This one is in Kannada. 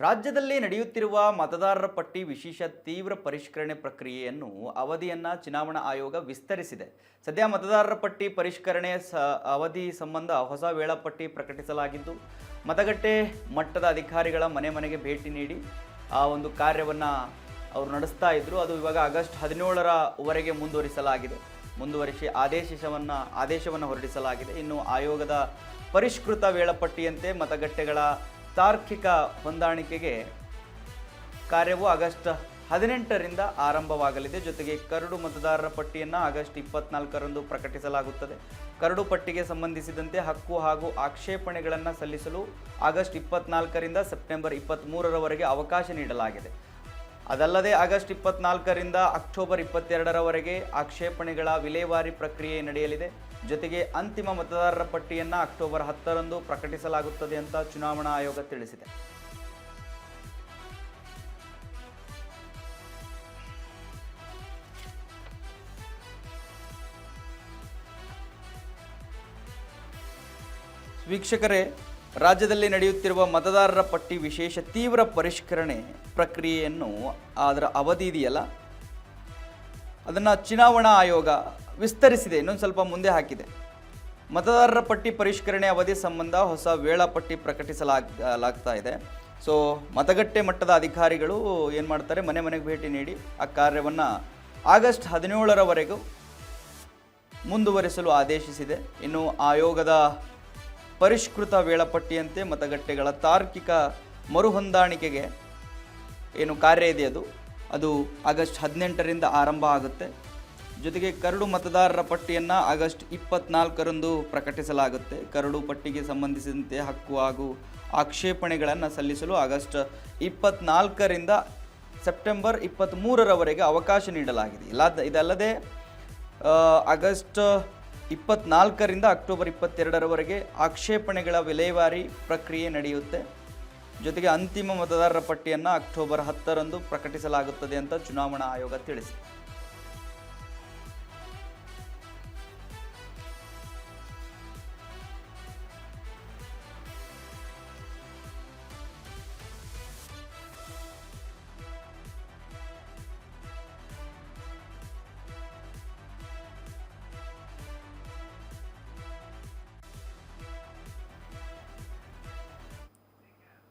ರಾಜ್ಯದಲ್ಲಿ ನಡೆಯುತ್ತಿರುವ ಮತದಾರರ ಪಟ್ಟಿ ವಿಶೇಷ ತೀವ್ರ ಪರಿಷ್ಕರಣೆ ಪ್ರಕ್ರಿಯೆಯನ್ನು ಅವಧಿಯನ್ನು ಚುನಾವಣಾ ಆಯೋಗ ವಿಸ್ತರಿಸಿದೆ. ಸದ್ಯ ಮತದಾರರ ಪಟ್ಟಿ ಪರಿಷ್ಕರಣೆ ಅವಧಿ ಸಂಬಂಧ ಹೊಸ ವೇಳಾಪಟ್ಟಿ ಪ್ರಕಟಿಸಲಾಗಿದ್ದು, ಮತಗಟ್ಟೆ ಮಟ್ಟದ ಅಧಿಕಾರಿಗಳ ಮನೆ ಮನೆಗೆ ಭೇಟಿ ನೀಡಿ ಆ ಒಂದು ಕಾರ್ಯವನ್ನು ಅವರು ನಡೆಸ್ತಾ ಇದ್ದರು. ಅದು ಇವಾಗ ಆಗಸ್ಟ್ 17ರವರೆಗೆ ಮುಂದುವರಿಸಿ ಆದೇಶವನ್ನು ಹೊರಡಿಸಲಾಗಿದೆ. ಇನ್ನು ಆಯೋಗದ ಪರಿಷ್ಕೃತ ವೇಳಾಪಟ್ಟಿಯಂತೆ ಮತಗಟ್ಟೆಗಳ ತಾರ್ಕಿಕ ಹೊಂದಾಣಿಕೆಗೆ ಕಾರ್ಯವು ಆಗಸ್ಟ್ 18ರಿಂದ ಆರಂಭವಾಗಲಿದೆ. ಜೊತೆಗೆ ಕರಡು ಮತದಾರರ ಪಟ್ಟಿಯನ್ನು ಆಗಸ್ಟ್ 24ರಂದು ಪ್ರಕಟಿಸಲಾಗುತ್ತದೆ. ಕರಡು ಪಟ್ಟಿಗೆ ಸಂಬಂಧಿಸಿದಂತೆ ಹಕ್ಕು ಹಾಗೂ ಆಕ್ಷೇಪಣೆಗಳನ್ನು ಸಲ್ಲಿಸಲು ಆಗಸ್ಟ್ 24ರಿಂದ ಸೆಪ್ಟೆಂಬರ್ 23ರವರೆಗೆ ಅವಕಾಶ ನೀಡಲಾಗಿದೆ. ಅದಲ್ಲದೆ ಆಗಸ್ಟ್ 24ರಿಂದ ಅಕ್ಟೋಬರ್ 22ರವರೆಗೆ ಆಕ್ಷೇಪಣೆಗಳ ವಿಲೇವಾರಿ ಪ್ರಕ್ರಿಯೆ ನಡೆಯಲಿದೆ. ಜೊತೆಗೆ ಅಂತಿಮ ಮತದಾರರ ಪಟ್ಟಿಯನ್ನು ಅಕ್ಟೋಬರ್ 10ರಂದು ಪ್ರಕಟಿಸಲಾಗುತ್ತದೆ ಅಂತ ಚುನಾವಣಾ ಆಯೋಗ ತಿಳಿಸಿದೆ. ವೀಕ್ಷಕರೇ, ರಾಜ್ಯದಲ್ಲಿ ನಡೆಯುತ್ತಿರುವ ಮತದಾರರ ಪಟ್ಟಿ ವಿಶೇಷ ತೀವ್ರ ಪರಿಷ್ಕರಣೆ ಪ್ರಕ್ರಿಯೆಯನ್ನು ಅದರ ಅವಧಿ ಇದೆಯಲ್ಲ, ಅದನ್ನು ಚುನಾವಣಾ ಆಯೋಗ ವಿಸ್ತರಿಸಿದೆ, ಇನ್ನೊಂದು ಸ್ವಲ್ಪ ಮುಂದೆ ಹಾಕಿದೆ. ಮತದಾರರ ಪಟ್ಟಿ ಪರಿಷ್ಕರಣೆ ಅವಧಿ ಸಂಬಂಧ ಹೊಸ ವೇಳಾಪಟ್ಟಿ ಪ್ರಕಟಿಸಲಾಗ್ತಾ ಇದೆ. ಸೊ ಮತಗಟ್ಟೆ ಮಟ್ಟದ ಅಧಿಕಾರಿಗಳು ಏನು ಮಾಡ್ತಾರೆ, ಮನೆ ಮನೆಗೆ ಭೇಟಿ ನೀಡಿ ಆ ಕಾರ್ಯವನ್ನು ಆಗಸ್ಟ್ 17ರವರೆಗೂ ಮುಂದುವರಿಸಲು ಆದೇಶಿಸಿದೆ. ಇನ್ನು ಆಯೋಗದ ಪರಿಷ್ಕೃತ ವೇಳಾಪಟ್ಟಿಯಂತೆ ಮತಗಟ್ಟೆಗಳ ತಾರ್ಕಿಕ ಮರುಹೊಂದಾಣಿಕೆಗೆ ಏನು ಕಾರ್ಯ ಇದೆ ಅದು ಆಗಸ್ಟ್ 18ರಿಂದ ಆರಂಭ ಆಗುತ್ತೆ. ಜೊತೆಗೆ ಕರಡು ಮತದಾರರ ಪಟ್ಟಿಯನ್ನು ಆಗಸ್ಟ್ 24ರಂದು ಪ್ರಕಟಿಸಲಾಗುತ್ತೆ. ಕರಡು ಪಟ್ಟಿಗೆ ಸಂಬಂಧಿಸಿದಂತೆ ಹಕ್ಕು ಹಾಗೂ ಆಕ್ಷೇಪಣೆಗಳನ್ನು ಸಲ್ಲಿಸಲು ಆಗಸ್ಟ್ 24ರಿಂದ ಸೆಪ್ಟೆಂಬರ್ 23ರವರೆಗೆ ಅವಕಾಶ ನೀಡಲಾಗಿದೆ. ಇದಲ್ಲದೆ ಆಗಸ್ಟ್ 24ರಿಂದ ಅಕ್ಟೋಬರ್ 22ರವರೆಗೆ ಆಕ್ಷೇಪಣೆಗಳ ವಿಲೇವಾರಿ ಪ್ರಕ್ರಿಯೆ ನಡೆಯುತ್ತೆ. ಜೊತೆಗೆ ಅಂತಿಮ ಮತದಾರರ ಪಟ್ಟಿಯನ್ನು ಅಕ್ಟೋಬರ್ 10ರಂದು ಪ್ರಕಟಿಸಲಾಗುತ್ತದೆ ಅಂತ ಚುನಾವಣಾ ಆಯೋಗ ತಿಳಿಸಿದೆ.